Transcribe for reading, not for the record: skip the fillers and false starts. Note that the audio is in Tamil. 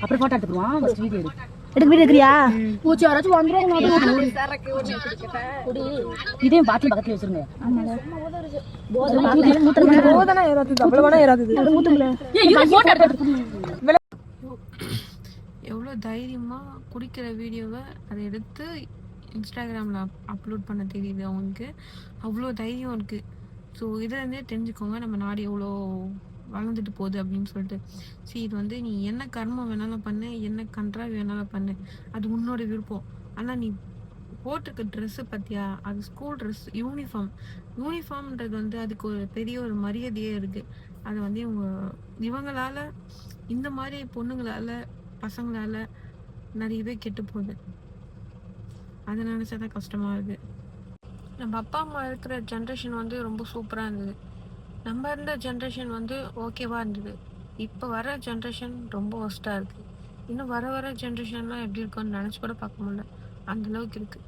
அப்புறம் போட்டோ எடுத்துருவான் வீடியோ எடுக்க வீடியோ எடுக்கிறியா? பூச்சி யாராச்சும் வந்துருவாங்க. இதையும் பாத்து பக்கத்துல வச்சிருங்க. எவ்வளோ தைரியமாக குடிக்கிற வீடியோவை அதை எடுத்து இன்ஸ்டாகிராமில் அப்லோட் பண்ண தெரியுது அவங்களுக்கு. அவ்வளோ தைரியம் இருக்குது. ஸோ இதுலேருந்தே தெரிஞ்சுக்கோங்க நம்ம நாடு எவ்வளோ வளர்ந்துட்டு போகுது அப்படின்னு சொல்லிட்டு. சரி, இது வந்து நீ என்ன கர்மம் வேணாலும் பண்ணு, என்ன கன்றாவி வேணாலும் பண்ணு, அது உன்னோட விருப்பம். ஆனால் நீ போட்டிருக்க ட்ரெஸ்ஸு பார்த்தியா, அது ஸ்கூல் ட்ரெஸ், யூனிஃபார்ம்ன்றது வந்து அதுக்கு ஒரு பெரிய ஒரு மரியாதையே இருக்குது. அது வந்து இவங்களால, இந்த மாதிரி பொண்ணுங்களால, பசங்களால நிறையவே கெட்டு போகுது. அதை நினச்சாதான் கஷ்டமாக இருக்குது. நம்ம அப்பா அம்மா இருக்கிற ஜென்ரேஷன் வந்து ரொம்ப சூப்பராக இருந்தது. நம்ம இருந்த ஜென்ரேஷன் வந்து ஓகேவாக இருந்தது. இப்போ வர ஜென்ரேஷன் ரொம்ப ஒஸ்ட்டாக இருக்குது. இன்னும் வர ஜென்ரேஷன்லாம் எப்படி இருக்குன்னு நினச்சி கூட பார்க்க முடியல, அந்தளவுக்கு இருக்குது.